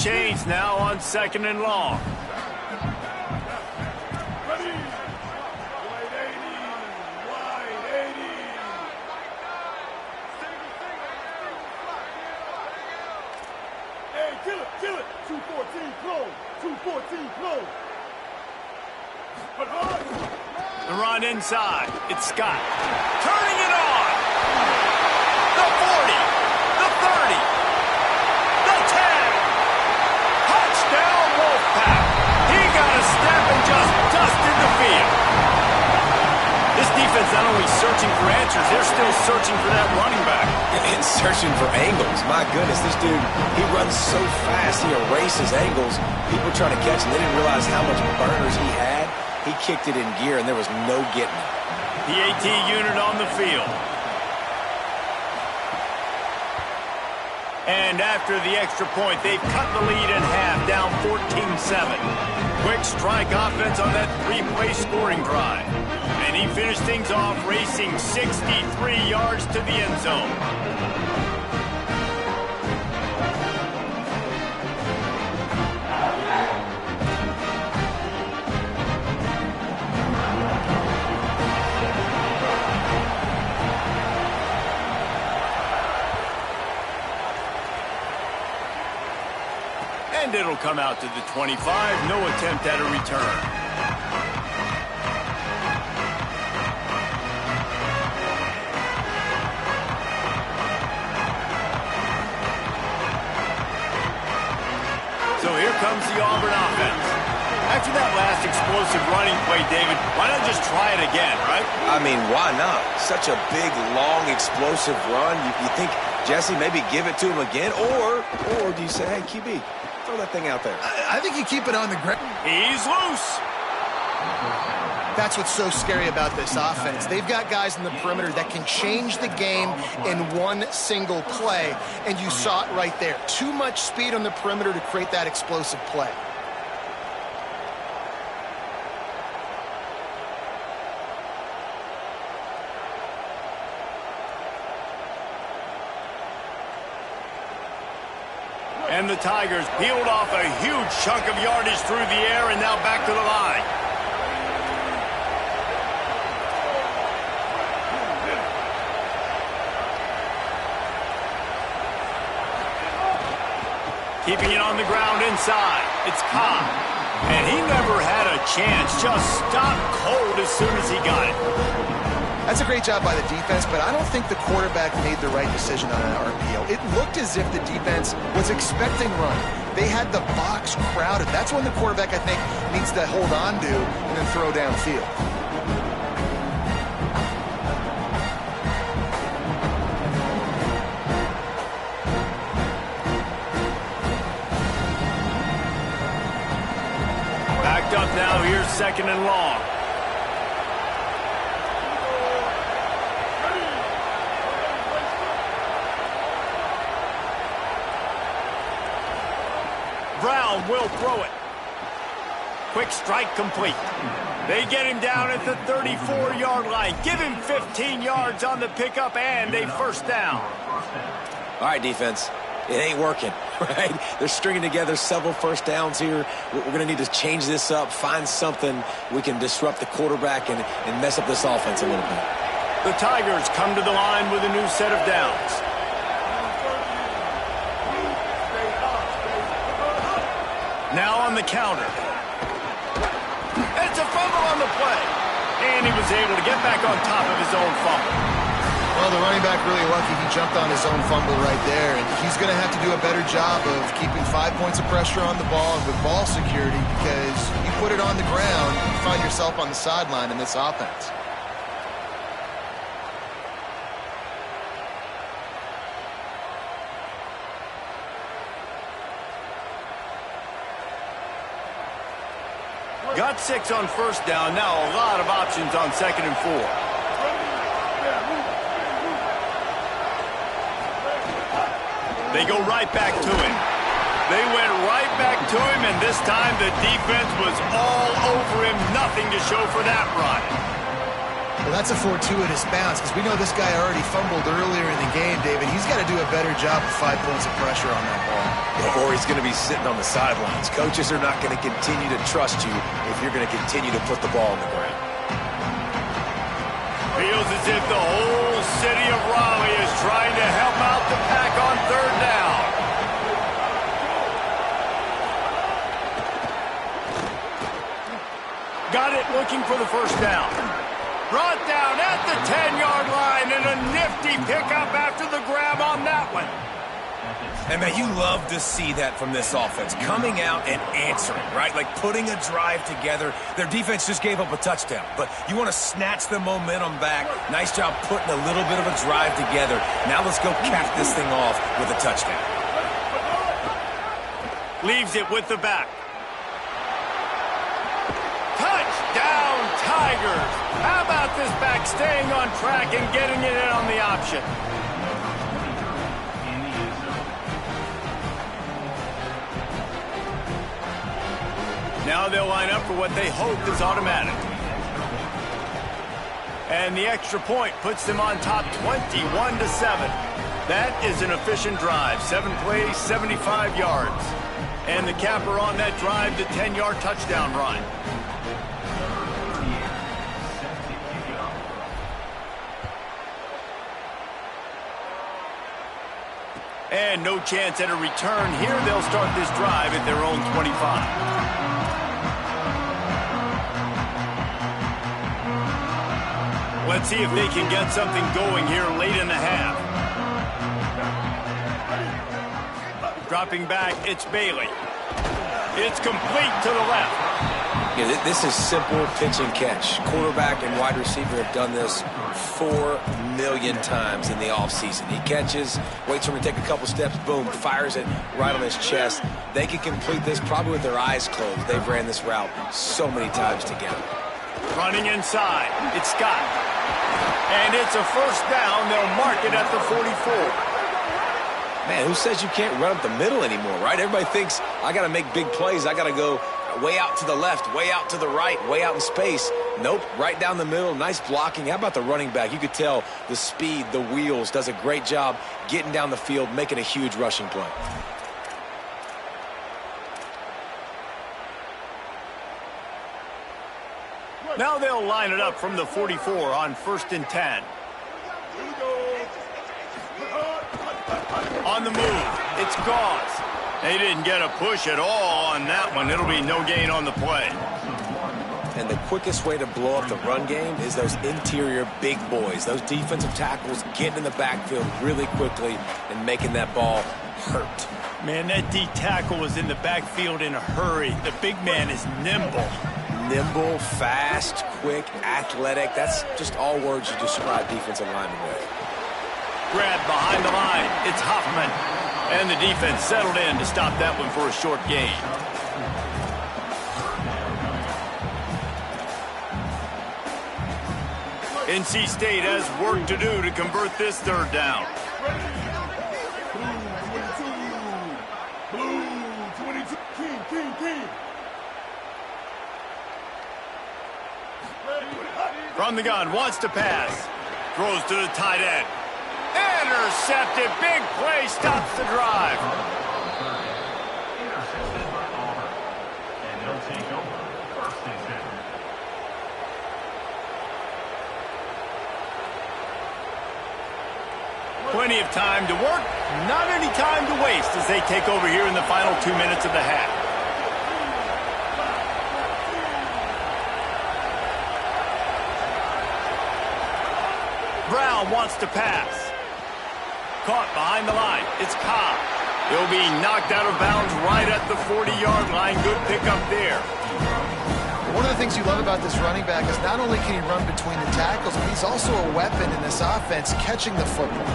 change now on 2nd and long. Kill it. 214 close. 214 close. The run inside. It's Scott. Turning it on. The 40. The 30. The 10. Touchdown Wolfpack. He got a step and just dusted the field. This defense not only searching for answers, they're still searching for that running back. And searching for angles. My goodness, this dude, he runs so fast, he erases angles. People trying to catch him, they didn't realize how much burners he had. He kicked it in gear, and there was no getting it. The AT unit on the field. And after the extra point, they've cut the lead in half, down 14-7. Quick strike offense on that three-play scoring drive. And he finished things off racing 63 yards to the end zone. And it'll come out to the 25. No attempt at a return. So here comes the Auburn offense. After that last explosive running play, David, why not just try it again, right? I mean, why not? Such a big, long, explosive run. You think, Jesse, maybe give it to him again? Or do you say, hey, QB, throw that thing out there? I think you keep it on the ground. He's loose. That's what's so scary about this offense. They've got guys in the perimeter that can change the game in one single play, and you saw it right there. Too much speed on the perimeter to create that explosive play. And the Tigers peeled off a huge chunk of yardage through the air and now back to the line. Keeping it on the ground inside. It's Cobb. And he never had a chance. Just stopped cold as soon as he got it. That's a great job by the defense, but I don't think the quarterback made the right decision on an RPO. It looked as if the defense was expecting run. They had the box crowded. That's when the quarterback, I think, needs to hold on to and then throw downfield. Up now, here's 2nd and long. Brown will throw it. Quick strike complete. They get him down at the 34-yard line. Give him 15 yards on the pickup and a first down. All right, defense. It ain't working, right? They're stringing together several first downs here. We're going to need to change this up, find something we can disrupt the quarterback and mess up this offense a little bit. The Tigers come to the line with a new set of downs. Now on the counter. It's a fumble on the play. And he was able to get back on top of his own fumble. Well, the running back really lucky he jumped on his own fumble right there, and he's going to have to do a better job of keeping 5 points of pressure on the ball and with ball security, because you put it on the ground, you find yourself on the sideline in this offense. Got 6 on first down. Now a lot of options on 2nd and 4. They go right back to him. They went right back to him, and this time the defense was all over him. Nothing to show for that run. Well, that's a fortuitous bounce, because we know this guy already fumbled earlier in the game, David. He's got to do a better job with 5 points of pressure on that ball. or he's going to be sitting on the sidelines. Coaches are not going to continue to trust you if you're going to continue to put the ball on the ground. Feels as if the whole city of Raleigh is trying to help out the Pack on third down. Got it, looking for the first down. Brought down at the 10-yard line, and a nifty pickup after the grab on that one. And, man, you love to see that from this offense, coming out and answering, right? Like putting a drive together. Their defense just gave up a touchdown, but you want to snatch the momentum back. Nice job putting a little bit of a drive together. Now let's go cap this thing off with a touchdown. Leaves it with the back. Touchdown, Tigers! How about this back staying on track and getting it in on the option? Now they'll line up for what they hope is automatic. And the extra point puts them on top 21-7. That is an efficient drive. 7 plays, 75 yards. And the capper on that drive, the 10-yard touchdown run. And no chance at a return here. They'll start this drive at their own 25. Let's see if they can get something going here late in the half. Dropping back, it's Bailey. It's complete to the left. Yeah, this is simple pitch and catch. Quarterback and wide receiver have done this 4 million times in the offseason. He catches, waits for him to take a couple steps, boom, fires it right on his chest. They can complete this probably with their eyes closed. They've ran this route so many times together. Running inside, it's Scott. And it's a first down. They'll mark it at the 44. Man, who says you can't run up the middle anymore, right? Everybody thinks, I got to make big plays. I got to go way out to the left, way out to the right, way out in space. Nope, right down the middle. Nice blocking. How about the running back? You could tell the speed, the wheels, does a great job getting down the field, making a huge rushing play. Now they'll line it up from the 44 on 1st and 10. On the move, it's Gauze. They didn't get a push at all on that one. It'll be no gain on the play. And the quickest way to blow up the run game is those interior big boys, those defensive tackles getting in the backfield really quickly and making that ball hurt. Man, that D tackle was in the backfield in a hurry. The big man is nimble. Nimble, fast, quick, athletic. That's just all words you describe defensive linemen with. Grab behind the line. It's Hoffman. And the defense settled in to stop that one for a short gain. NC State has work to do to convert this third down. Blue 22. King. From the gun, wants to pass. Throws to the tight end. Intercepted. Big play stops the drive. Plenty of time to work, not any time to waste as they take over here in the final 2 minutes of the half. Brown wants to pass. Caught behind the line. It's Cobb. He'll be knocked out of bounds right at the 40-yard line. Good pickup there. One of the things you love about this running back is not only can he run between the tackles, but he's also a weapon in this offense catching the football.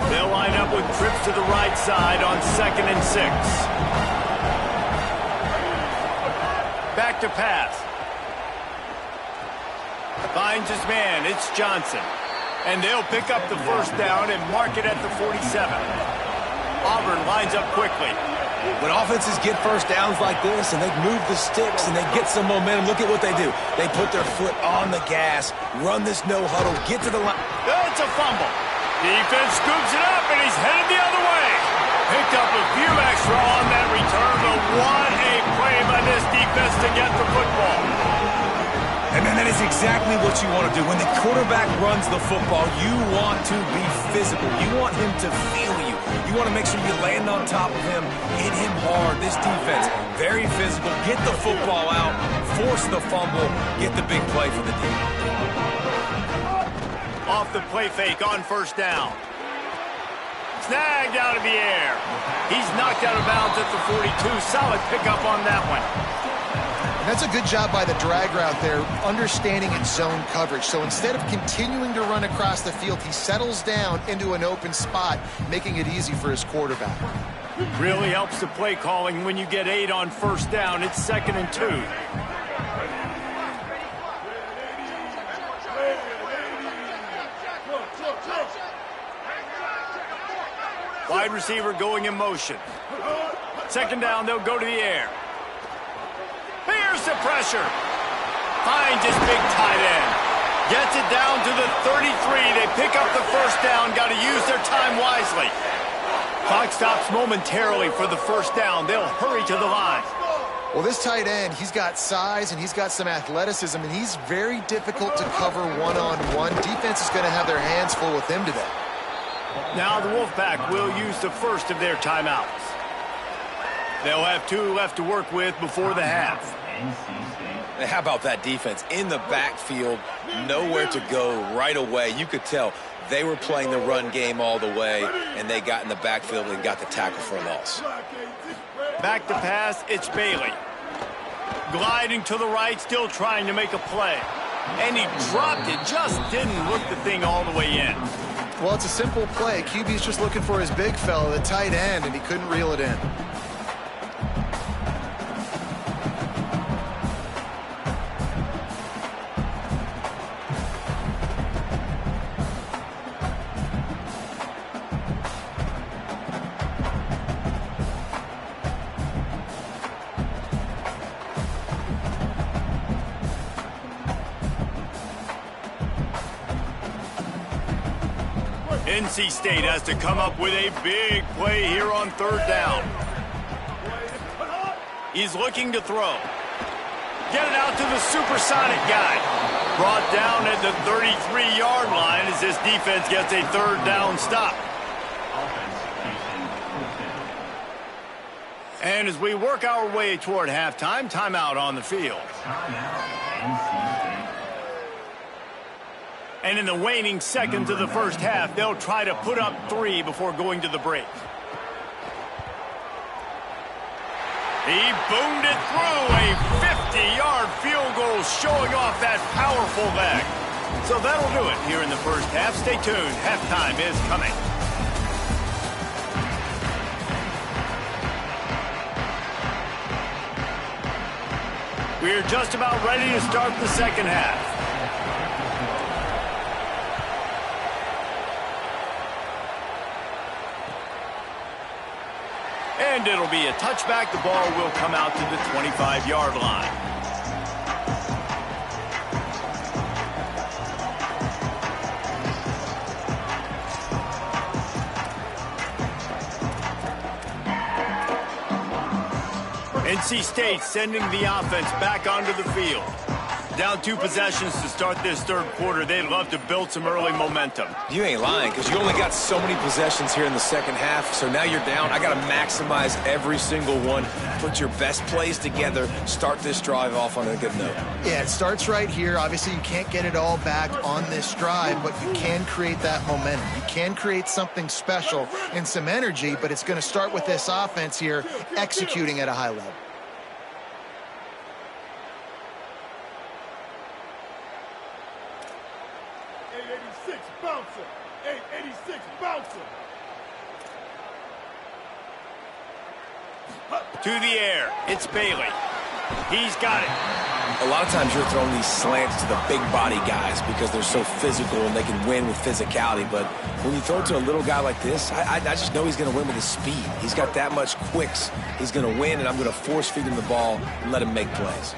They'll line up with trips to the right side on 2nd and 6. Back to pass. Finds his man. It's Johnson. And they'll pick up the first down and mark it at the 47. Auburn lines up quickly. When offenses get first downs like this and they move the sticks and they get some momentum, look at what they do. They put their foot on the gas, run this no huddle, get to the line. It's a fumble. Defense scoops it up, and he's headed the other way. Picked up a few extra on that return, but what a play by this defense to get the football. And then that is exactly what you want to do. When the quarterback runs the football, you want to be physical. You want him to feel you. You want to make sure you land on top of him, hit him hard. This defense, very physical. Get the football out, force the fumble, get the big play for the team. Off the play fake on first down. Snagged out of the air. He's knocked out of bounds at the 42. Solid pickup on that one. And that's a good job by the drag route there, understanding its zone coverage. So instead of continuing to run across the field, he settles down into an open spot, making it easy for his quarterback. Really helps the play calling when you get 8 on first down. It's 2nd and 2. Wide receiver going in motion. 2nd down, they'll go to the air. Here's the pressure. Finds his big tight end. Gets it down to the 33. They pick up the first down. Got to use their time wisely. Clock stops momentarily for the first down. They'll hurry to the line. Well, this tight end, he's got size and he's got some athleticism, and he's very difficult to cover one-on-one. Defense is going to have their hands full with him today. Now the Wolfpack will use the first of their timeouts. They'll have 2 left to work with before the half. How about that defense? In the backfield, nowhere to go right away. You could tell they were playing the run game all the way, and they got in the backfield and got the tackle for a loss. Back to pass, it's Bailey. Gliding to the right, still trying to make a play. And he dropped it, just didn't look the thing all the way in. Well, it's a simple play. QB's just looking for his big fella, the tight end, and he couldn't reel it in. NC State has to come up with a big play here on 3rd down. He's looking to throw. Get it out to the supersonic guy. Brought down at the 33-yard line as this defense gets a 3rd down stop. And as we work our way toward halftime, timeout on the field. And in the waning seconds of the first half, they'll try to put up 3 before going to the break. He boomed it through a 50-yard field goal, showing off that powerful leg. So that'll do it here in the first half. Stay tuned. Halftime is coming. We're just about ready to start the second half. And it'll be a touchback. The ball will come out to the 25-yard line. NC State sending the offense back onto the field. Down 2 possessions to start this 3rd quarter. They'd love to build some early momentum. You ain't lying, because you only got so many possessions here in the second half, so now you're down. I got to maximize every single one. Put your best plays together. Start this drive off on a good note. Yeah, it starts right here. Obviously, you can't get it all back on this drive, but you can create that momentum. You can create something special and some energy, but it's going to start with this offense here executing at a high level. 886 bouncer. 886 bouncer. To the air. It's Bailey. He's got it. A lot of times you're throwing these slants to the big body guys because they're so physical and they can win with physicality. But when you throw it to a little guy like this, I just know he's going to win with his speed. He's got that much quicks. He's going to win, and I'm going to force feed him the ball and let him make plays.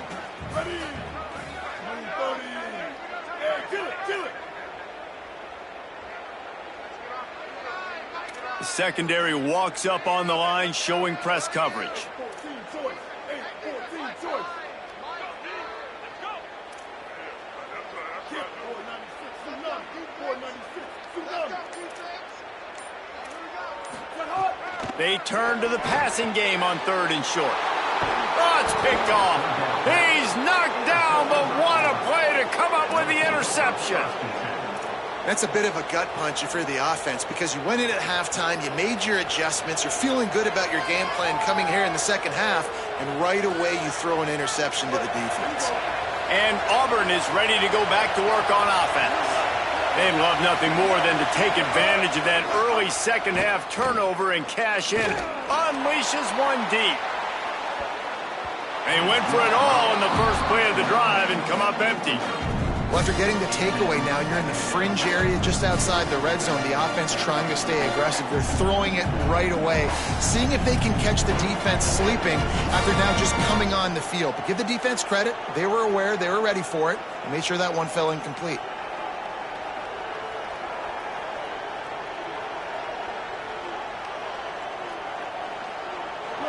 Ready. Hey, kill it, kill it. The secondary walks up on the line, showing press coverage. 14 choice. 8-14 choice. Kick. 496 tsunami. 496 tsunami. They turn to the passing game on 3rd and short. Oh, it's picked off. He's knocked down, but what a play to come up with the interception. That's a bit of a gut punch if you're the offense, because you went in at halftime, you made your adjustments, you're feeling good about your game plan coming here in the second half, and right away you throw an interception to the defense. And Auburn is ready to go back to work on offense. They'd love nothing more than to take advantage of that early second half turnover and cash in. Unleashes one deep. They went for it all in the first play of the drive and come up empty. Well, after getting the takeaway now, you're in the fringe area just outside the red zone. The offense trying to stay aggressive. They're throwing it right away, seeing if they can catch the defense sleeping after now just coming on the field. But give the defense credit. They were aware. They were ready for it. And made sure that one fell incomplete.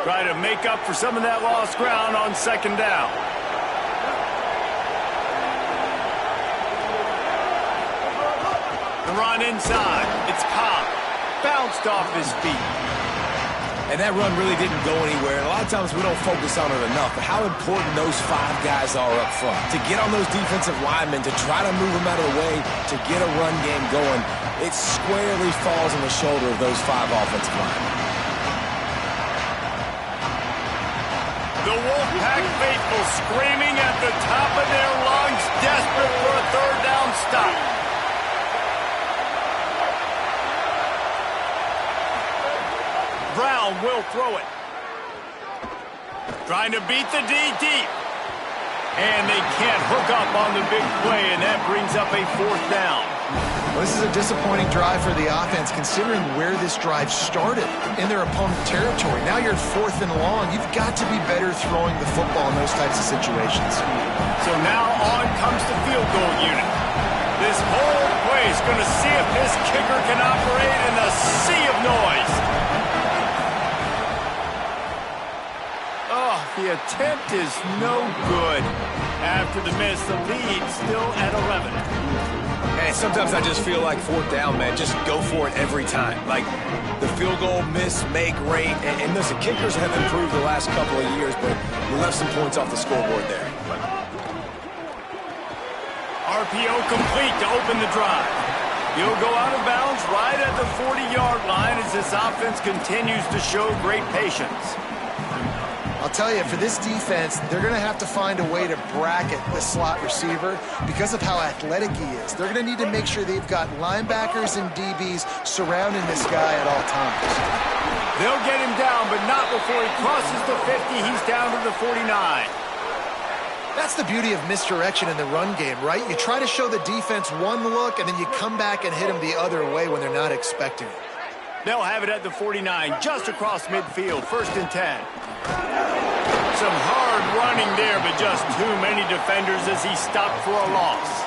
Try to make up for some of that lost ground on 2nd down. The run inside. It's Cobb. Bounced off his feet. And that run really didn't go anywhere. And a lot of times we don't focus on it enough, but how important those 5 guys are up front. To get on those defensive linemen, to try to move them out of the way, to get a run game going, it squarely falls on the shoulder of those 5 offensive linemen. The Wolfpack faithful screaming at the top of their lungs, desperate for a 3rd down stop. Brown will throw it. Trying to beat the D deep. And they can't hook up on the big play, and that brings up a 4th down. Well, this is a disappointing drive for the offense, considering where this drive started in their opponent territory. Now you're 4th and long. You've got to be better throwing the football in those types of situations. So now on comes the field goal unit. This whole play is going to see if this kicker can operate in the sea of noise. Oh, the attempt is no good. After the miss, the lead still at 11. Hey, sometimes I just feel like 4th down, man. Just go for it every time. Like the field goal miss, make rate. And listen, kickers have improved the last couple of years, but we left some points off the scoreboard there. RPO complete to open the drive. He'll go out of bounds right at the 40-yard line as this offense continues to show great patience. I'll tell you, for this defense, they're going to have to find a way to bracket the slot receiver because of how athletic he is. They're going to need to make sure they've got linebackers and DBs surrounding this guy at all times. They'll get him down, but not before he crosses the 50. He's down to the 49. That's the beauty of misdirection in the run game, right? You try to show the defense one look, and then you come back and hit them the other way when they're not expecting it. They'll have it at the 49, just across midfield, 1st and 10. Some hard running there, but just too many defenders as he stopped for a loss.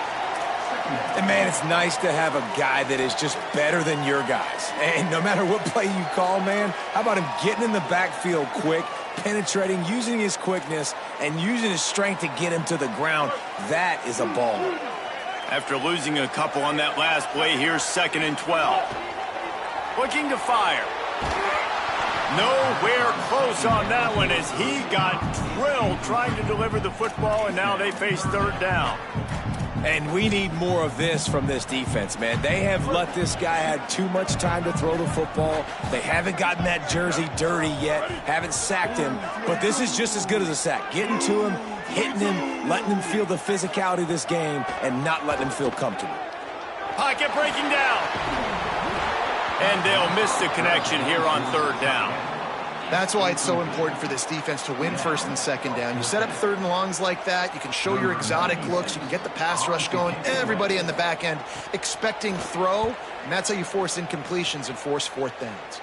And, man, it's nice to have a guy that is just better than your guys. And no matter what play you call, man, how about him getting in the backfield quick, penetrating, using his quickness, and using his strength to get him to the ground? That is a ball. After losing a couple on that last play, here's 2nd and 12. Looking to fire. Nowhere close on that one as he got drilled trying to deliver the football, and now they face 3rd down. And we need more of this from this defense, man. They have let this guy have too much time to throw the football. They haven't gotten that jersey dirty yet, haven't sacked him, but this is just as good as a sack. Getting to him, hitting him, letting him feel the physicality of this game, and not letting him feel comfortable. Pocket breaking down. And they'll miss the connection here on 3rd down. That's why it's so important for this defense to win 1st and 2nd down. You set up 3rd and longs like that, you can show your exotic looks, you can get the pass rush going, everybody in the back end expecting throw, and that's how you force incompletions and force 4th downs.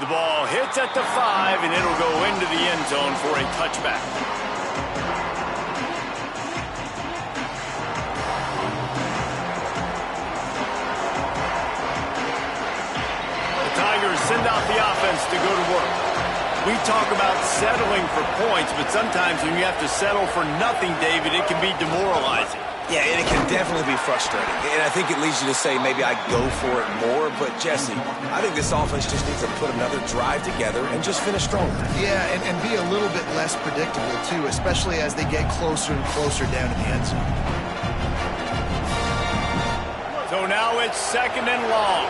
The ball hits at the 5, and it'll go into the end zone for a touchback. send out the offense to go to work. We talk about settling for points, but sometimes when you have to settle for nothing, David, it can be demoralizing. Yeah, and it can definitely be frustrating. And I think it leads you to say maybe I go for it more. But, Jesse, I think this offense just needs to put another drive together and just finish stronger. Yeah, and be a little bit less predictable, too, especially as they get closer and closer down to the end zone. So now it's 2nd and long.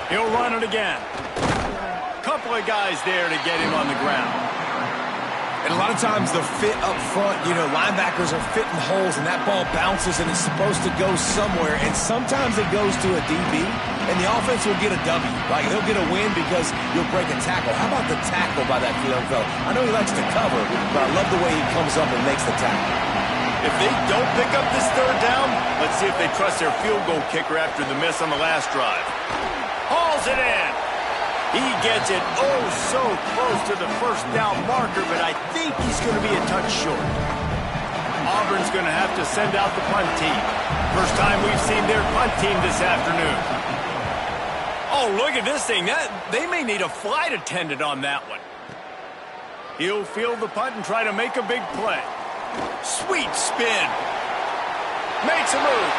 He'll run it again. Couple of guys there to get him on the ground. And a lot of times the fit up front, linebackers are fitting holes, and that ball bounces, and it's supposed to go somewhere. And sometimes it goes to a DB, and the offense will get a W. Like, they'll get a win because you'll break a tackle. How about the tackle by that young fella? I know he likes to cover, but I love the way he comes up and makes the tackle. If they don't pick up this 3rd down, let's see if they trust their field goal kicker after the miss on the last drive. Hauls it in. He gets it so close to the 1st down marker, but I think he's going to be a touch short. Auburn's going to have to send out the punt team. First time we've seen their punt team this afternoon. Oh, look at this thing. They may need a flight attendant on that one. He'll field the punt and try to make a big play. Sweet spin. Makes a move.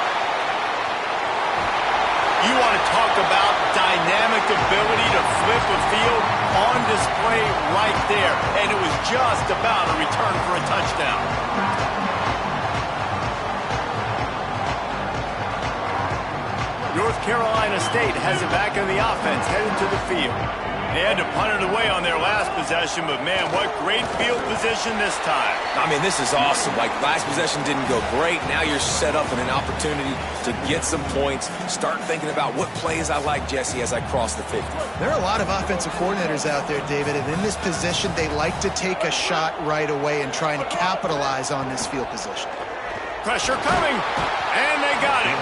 You want to talk about dynamic ability to flip a field on display right there. And it was just about a return for a touchdown. North Carolina State has it back in the offense, headed to the field. They had to punt it away on their last possession, but man, what great field position this time. I mean, this is awesome. Like, last possession didn't go great. Now you're set up in an opportunity to get some points. Start thinking about what plays I like, Jesse, as I cross the 50. There are a lot of offensive coordinators out there, David, and in this position, they like to take a shot right away and try and capitalize on this field position. Pressure coming, and they got it.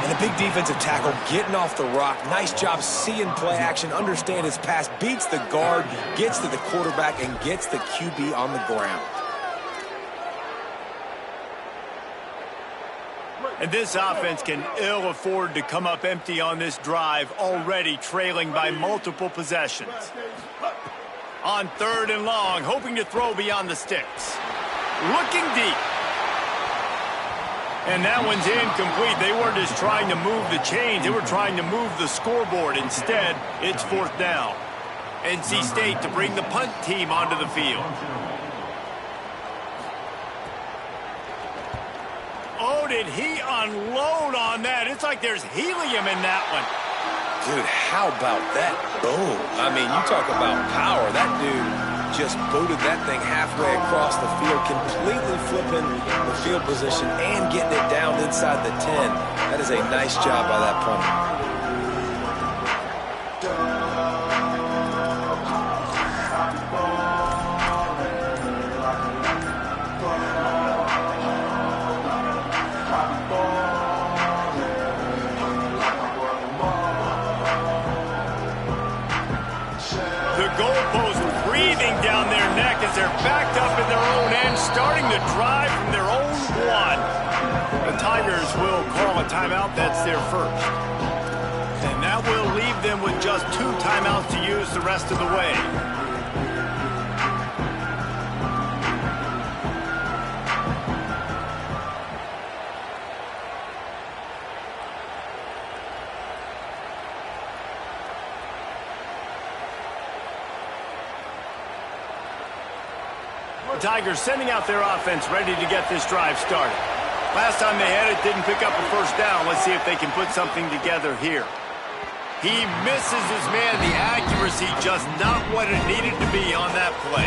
And a big defensive tackle getting off the rock. Nice job seeing play action, understand his pass, beats the guard, gets to the quarterback, and gets the QB on the ground. And this offense can ill afford to come up empty on this drive, already trailing by multiple possessions. On 3rd and long, hoping to throw beyond the sticks. Looking deep. And that one's incomplete. They weren't just trying to move the chains. They were trying to move the scoreboard. Instead, it's 4th down. NC State to bring the punt team onto the field. Oh, did he unload on that? It's like there's helium in that one. Dude, how about that boom? I mean, you talk about power. That dude just booted that thing halfway across the field, completely flipping the field position and getting it down inside the 10. That is a nice job by that punter. They're backed up in their own end, starting to drive from their own 1. The Tigers will call a timeout. That's their first. And that will leave them with just 2 timeouts to use the rest of the way. Tigers sending out their offense ready to get this drive started. Last time they had it, didn't pick up a 1st down. Let's see if they can put something together here. He misses his man. The accuracy just not what it needed to be on that play.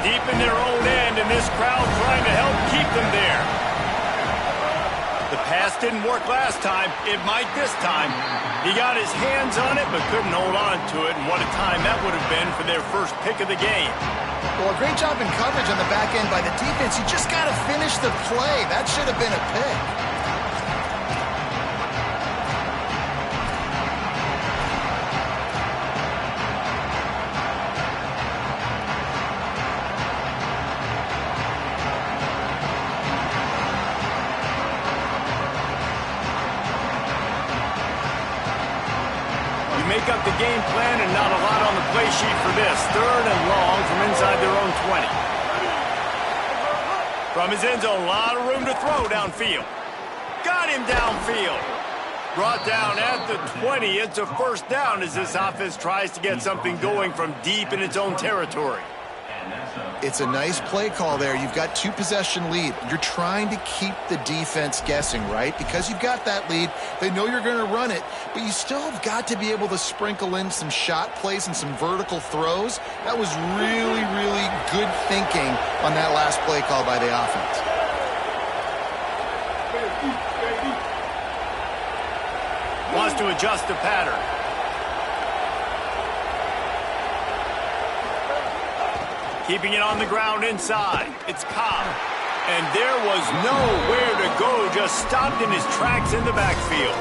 Deep in their own end, and this crowd trying to help keep them there. The pass didn't work last time. It might this time. He got his hands on it, but couldn't hold on to it, and what a time that would have been for their first pick of the game. Well, a great job in coverage on the back end by the defense. You just got to finish the play. That should have been a pick. Make up the game plan and not a lot on the play sheet for this. 3rd and long from inside their own 20. From his end zone, a lot of room to throw downfield. Got him downfield. Brought down at the 20. It's a first down as this offense tries to get something going from deep in its own territory. It's a nice play call there. You've got 2-possession lead. You're trying to keep the defense guessing, right? Because you've got that lead. They know you're going to run it, but you still have got to be able to sprinkle in some shot plays and some vertical throws. That was really, really good thinking on that last play call by the offense. Wants to adjust the pattern. Keeping it on the ground inside. It's Cobb. And there was nowhere to go. Just stopped in his tracks in the backfield.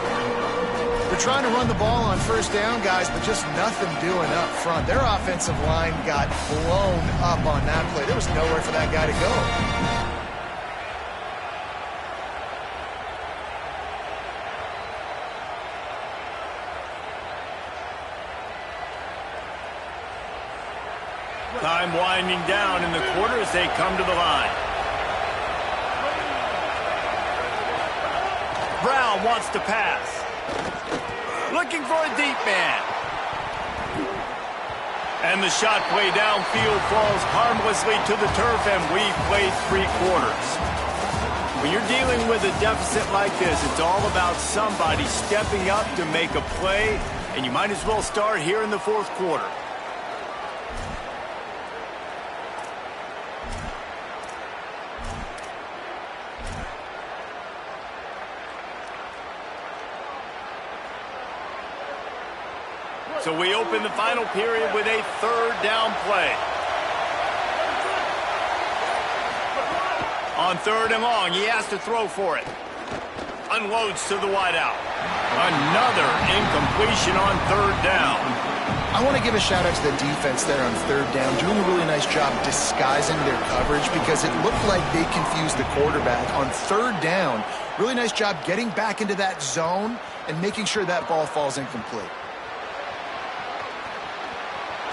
They're trying to run the ball on first down, guys, but just nothing doing up front. Their offensive line got blown up on that play. There was nowhere for that guy to go. Time winding down in the quarter as they come to the line. Brown wants to pass. Looking for a deep man. And the shot play downfield falls harmlessly to the turf, and we've played 3 quarters. When you're dealing with a deficit like this, it's all about somebody stepping up to make a play, and you might as well start here in the 4th quarter. So we open the final period with a 3rd down play. On 3rd and long, he has to throw for it. Unloads to the wideout. Another incompletion on 3rd down. I want to give a shout out to the defense there on 3rd down, doing a really nice job disguising their coverage because it looked like they confused the quarterback on 3rd down. Really nice job getting back into that zone and making sure that ball falls incomplete.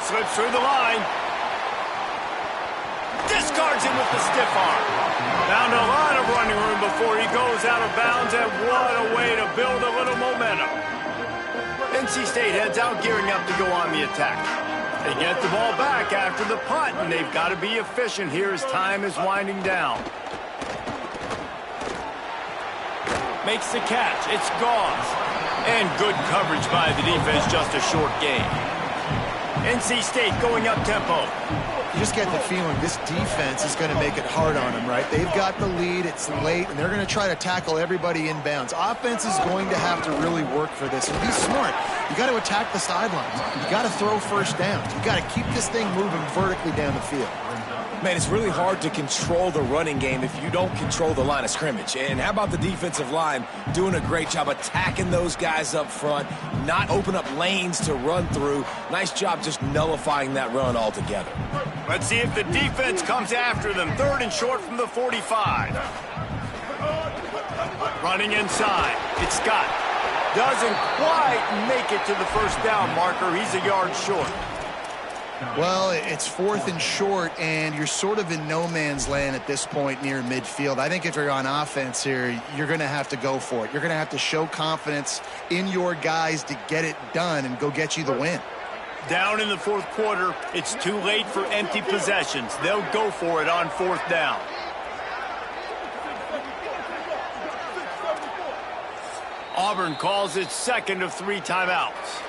Slips through the line. Discards him with the stiff arm. Found a lot of running room before he goes out of bounds, and what a way to build a little momentum. NC State heads out, gearing up to go on the attack. They get the ball back after the punt, and they've got to be efficient here as time is winding down. Makes the catch. It's Gauze. And good coverage by the defense, just a short gain. NC State going up tempo. You just get the feeling this defense is going to make it hard on them, right? They've got the lead, it's late, and they're going to try to tackle everybody inbounds. Offense is going to have to really work for this and be smart. You got to attack the sidelines. You got to throw first downs. You got to keep this thing moving vertically down the field. Man, it's really hard to control the running game if you don't control the line of scrimmage. And how about the defensive line doing a great job attacking those guys up front, not open up lanes to run through. Nice job just nullifying that run altogether. Let's see if the defense comes after them. 3rd and short from the 45. Running inside. It's Scott. Doesn't quite make it to the first down marker. He's a yard short. Well, it's 4th and short, and you're sort of in no man's land at this point near midfield. I think if you're on offense here, you're going to have to go for it. You're going to have to show confidence in your guys to get it done and go get you the win. Down in the 4th quarter, it's too late for empty possessions. They'll go for it on 4th down. Auburn calls its 2nd of 3 timeouts.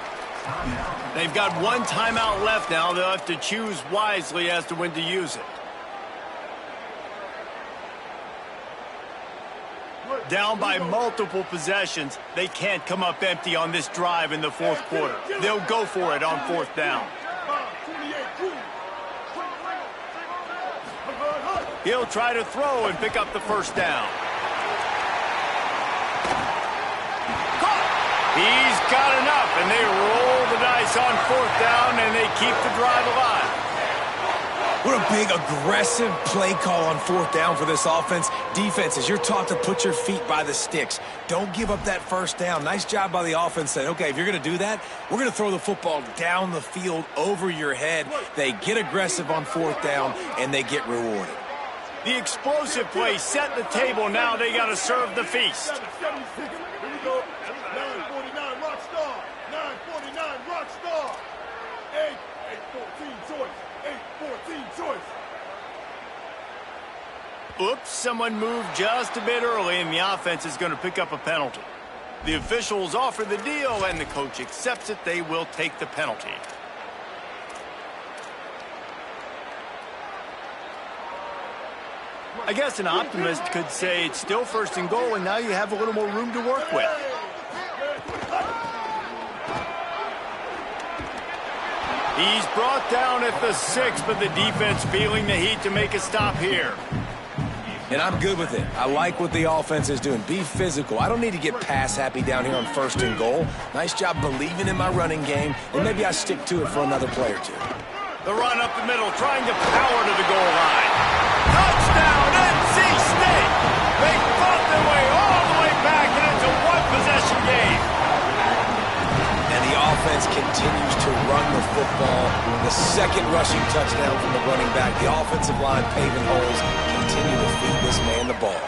They've got 1 timeout left now. They'll have to choose wisely as to when to use it. Down by multiple possessions, they can't come up empty on this drive in the 4th quarter. They'll go for it on 4th down. He'll try to throw and pick up the first down. He's got enough, and they roll the dice on 4th down, and they keep the drive alive. What a big, aggressive play call on 4th down for this offense. Defenses, you're taught to put your feet by the sticks. Don't give up that first down. Nice job by the offense saying, okay, if you're going to do that, we're going to throw the football down the field over your head. They get aggressive on 4th down, and they get rewarded. The explosive play set the table. Now they got to serve the feast. Here we go. 949 Rockstar. 949 Rockstar. 814 choice. 814 choice. Oops, someone moved just a bit early, and the offense is going to pick up a penalty. The officials offer the deal, and the coach accepts it. They will take the penalty. I guess an optimist could say it's still 1st and goal, and now you have a little more room to work with. He's brought down at the 6, but the defense feeling the heat to make a stop here. And I'm good with it. I like what the offense is doing. Be physical. I don't need to get pass happy down here on 1st and goal. Nice job believing in my running game, and maybe I stick to it for another play or two. The run up the middle, trying to power to the goal line. Touchdown, NC State! They fought their way all the way back, and it's a one-possession game. And the offense continues to run the football. The second rushing touchdown from the running back. The offensive line paving holes. Continue to feed this man the ball.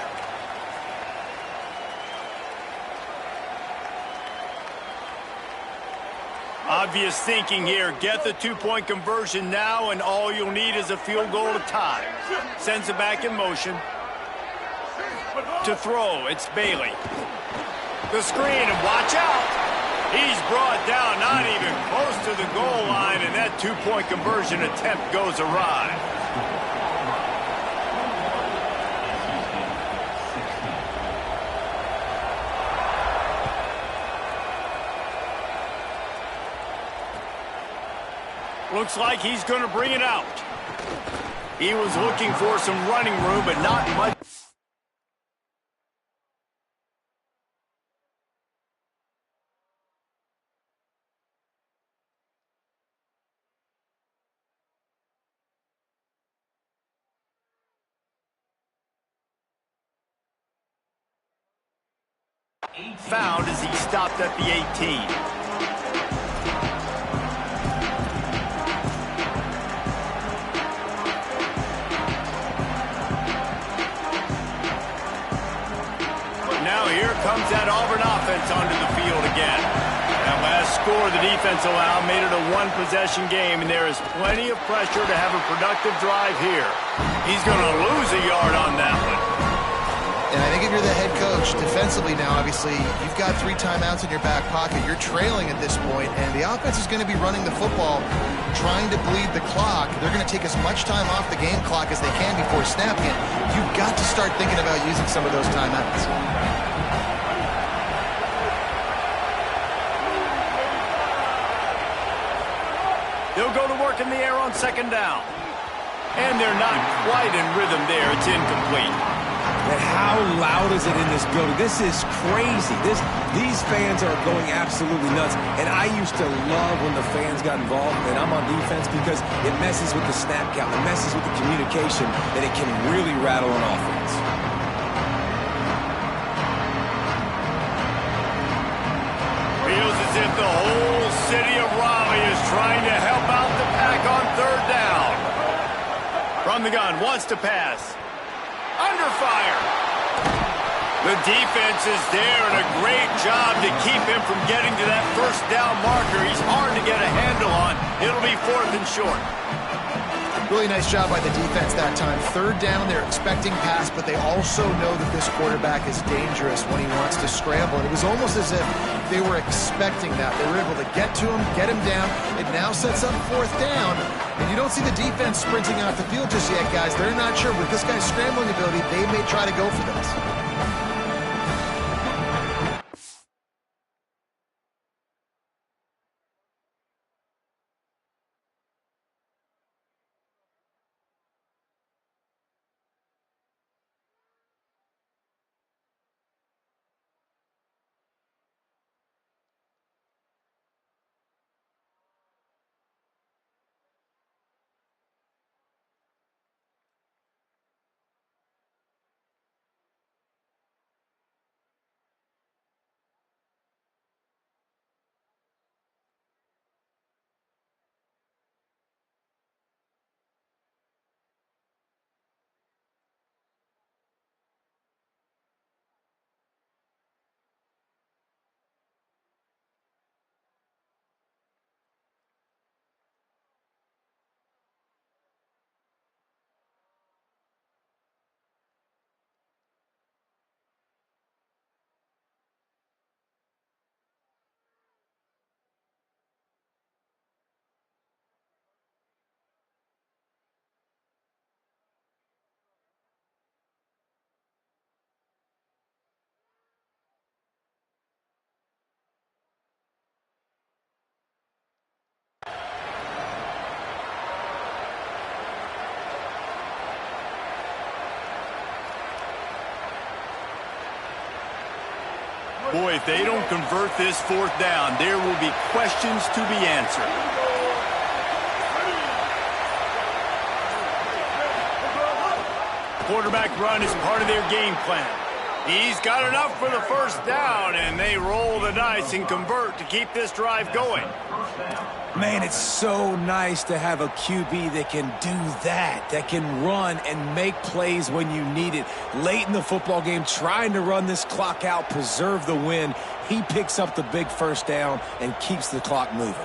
Obvious thinking here. Get the two-point conversion now, and all you'll need is a field goal to tie. Sends it back in motion. To throw, it's Bailey. The screen, and watch out! He's brought down, not even close to the goal line, and that two-point conversion attempt goes awry. Looks like he's going to bring it out. He was looking for some running room, but not much. Found as he stopped at the 18. Now here comes that Auburn offense onto the field again. That last score the defense allowed made it a one-possession game, and there is plenty of pressure to have a productive drive here. He's going to lose a yard on that one. And I think if you're the head coach, defensively now, obviously, you've got 3 timeouts in your back pocket. You're trailing at this point, and the offense is going to be running the football, trying to bleed the clock. They're going to take as much time off the game clock as they can before snapping it. You've got to start thinking about using some of those timeouts. They'll go to work in the air on 2nd down. And they're not quite in rhythm there. It's incomplete. And how loud is it in this building? This is crazy. These fans are going absolutely nuts. And I used to love when the fans got involved, and I'm on defense, because it messes with the snap count. It messes with the communication, and it can really rattle an offense. Feels as if the whole city of Raleigh is trying to help out the Pack on 3rd down. From the gun, wants to pass. Under fire. The defense is there, and a great job to keep him from getting to that 1st down marker. He's hard to get a handle on. It'll be 4th and short. Really nice job by the defense that time. 3rd down, they're expecting pass, but they also know that this quarterback is dangerous when he wants to scramble. And it was almost as if they were expecting that. They were able to get to him, get him down. It now sets up 4th down. And you don't see the defense sprinting off the field just yet, guys. They're not sure. With this guy's scrambling ability, they may try to go for this. Boy, if they don't convert this fourth down, there will be questions to be answered. Quarterback run is part of their game plan. He's got enough for the first down, and they roll the dice and convert to keep this drive going. Man, it's so nice to have a QB that can do that can run and make plays when you need it. Late in the football game, trying to run this clock out, preserve the win. He picks up the big first down and keeps the clock moving.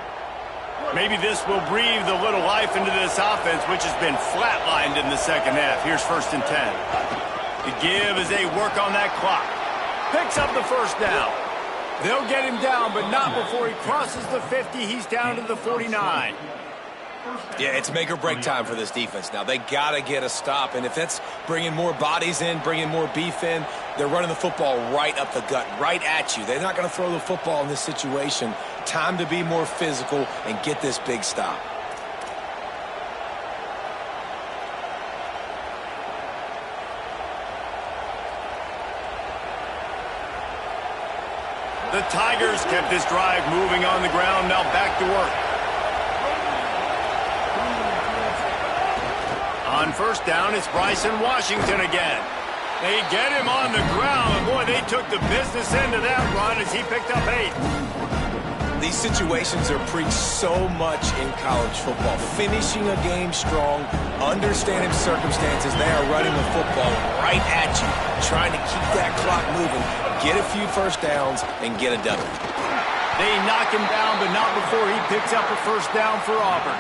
Maybe this will breathe a little life into this offense, which has been flatlined in the second half. Here's 1st and 10. The give as they work on that clock. Picks up the first down. They'll get him down, but not before he crosses the 50. He's down to the 49. Yeah, it's make or break time for this defense now. They got to get a stop, and if that's bringing more bodies in, bringing more beef in, they're running the football right up the gut, right at you. They're not going to throw the football in this situation. Time to be more physical and get this big stop. The Tigers kept this drive moving on the ground. Now back to work. On first down, it's Bryson Washington again. They get him on the ground. Boy, they took the business end of that run as he picked up 8. These situations are preached so much in college football. Finishing a game strong, understanding circumstances. They are running the football right at you, trying to keep that clock moving, get a few first downs, and get a W. They knock him down, but not before he picks up a first down for Auburn.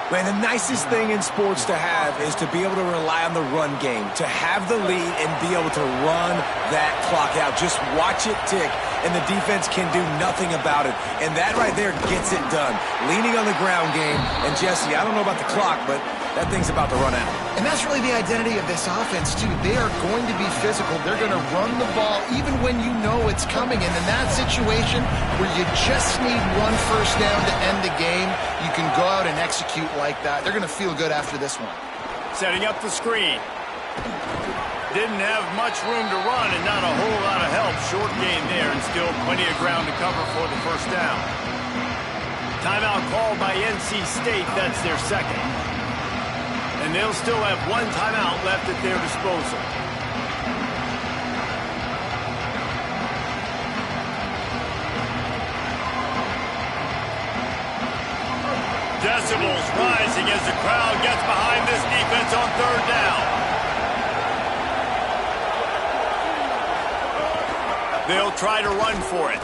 Man, the nicest thing in sports to have is to be able to rely on the run game, to have the lead and be able to run that clock out. Just watch it tick, and the defense can do nothing about it. And that right there gets it done. Leaning on the ground game. And, Jesse, I don't know about the clock, but that thing's about to run out. And that's really the identity of this offense, too. They are going to be physical. They're going to run the ball even when you know it's coming. And in that situation where you just need one first down to end the game, you can go out and execute like that. They're going to feel good after this one. Setting up the screen. Didn't have much room to run and not a whole lot of help. Short gain there and still plenty of ground to cover for the first down. Timeout called by NC State. That's their second. And they'll still have one timeout left at their disposal. Decibels rising as the crowd gets behind this defense on third down. They'll try to run for it.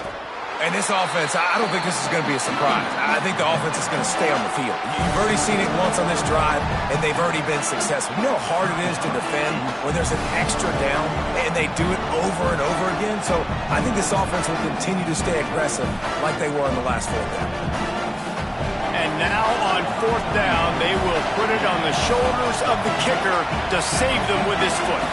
And this offense, I don't think this is going to be a surprise. I think the offense is going to stay on the field. You've already seen it once on this drive, and they've already been successful. You know how hard it is to defend when there's an extra down, and they do it over and over again? So I think this offense will continue to stay aggressive like they were on the last fourth down. And now on fourth down, they will put it on the shoulders of the kicker to save them with his foot.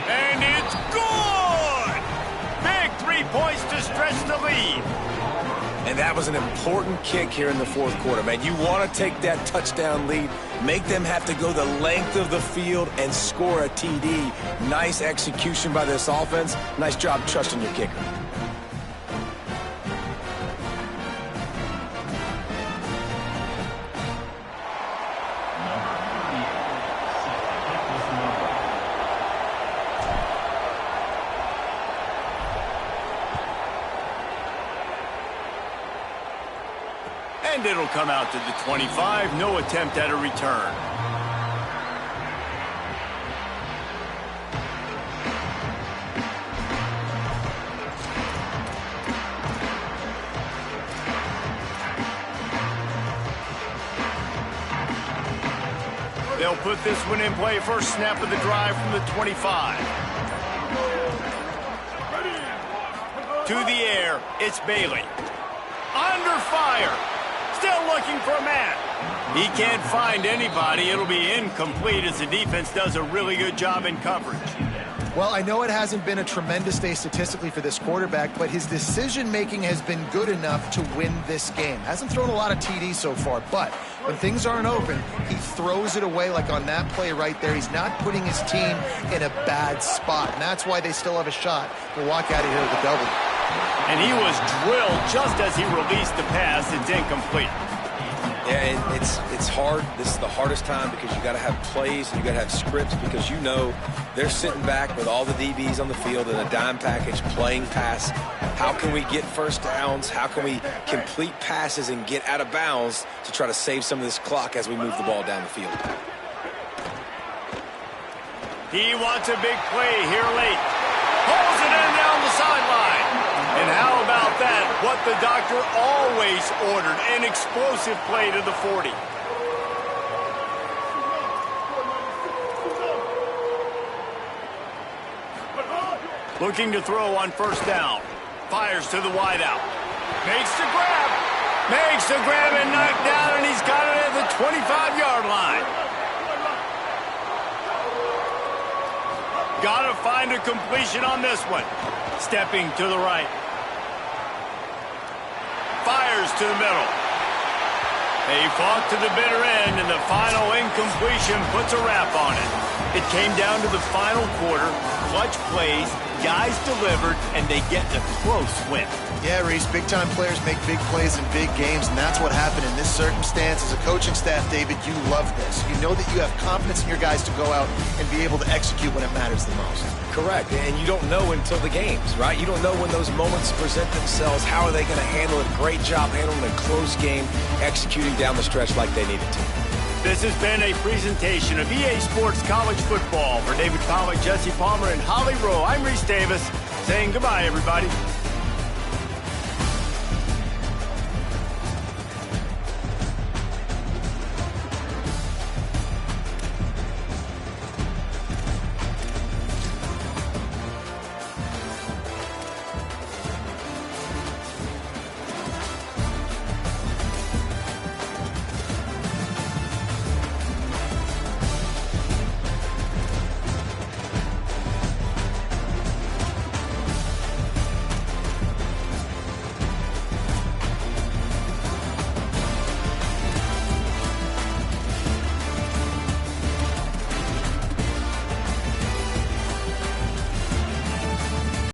And it's good! Big 3 points to stretch the lead. And that was an important kick here in the fourth quarter, man. You want to take that touchdown lead, make them have to go the length of the field and score a TD. Nice execution by this offense. Nice job trusting your kicker. And it'll come out to the 25. No attempt at a return. They'll put this one in play. First snap of the drive from the 25. To the air, it's Bailey. Under fire. Still looking for a man. He can't find anybody. It'll be incomplete as the defense does a really good job in coverage. Well, I know it hasn't been a tremendous day statistically for this quarterback, but his decision-making has been good enough to win this game. Hasn't thrown a lot of TDs so far, but when things aren't open, he throws it away like on that play right there. He's not putting his team in a bad spot, and that's why they still have a shot to walk out of here with a W. And he was drilled just as he released the pass. It's incomplete. Yeah, and it's hard. This is the hardest time because you got to have plays and you got to have scripts because you know they're sitting back with all the DBs on the field in a dime package playing pass. How can we get first downs? How can we complete passes and get out of bounds to try to save some of this clock as we move the ball down the field? He wants a big play here late. Pulls it in down the sideline. And how about that? What the doctor always ordered, an explosive play to the 40. Looking to throw on first down. Fires to the wideout. Makes the grab. Makes the grab and knocked down, and he's got it at the 25-yard line. Got to find a completion on this one. Stepping to the right. Fires to the middle. They fought to the bitter end, and the final incompletion puts a wrap on it. It came down to the final quarter. Clutch plays, guys delivered, and they get a close win. Yeah, Reese, big-time players make big plays in big games, and that's what happened in this circumstance. As a coaching staff, David, you love this. You know that you have confidence in your guys to go out and be able to execute when it matters the most. Correct, and you don't know until the games, right? You don't know when those moments present themselves. How are they going to handle it? Great job handling a close game, executing down the stretch like they needed to. This has been a presentation of EA Sports College Football. For David Pollack, Jesse Palmer, and Holly Rowe, I'm Reese Davis saying goodbye, everybody.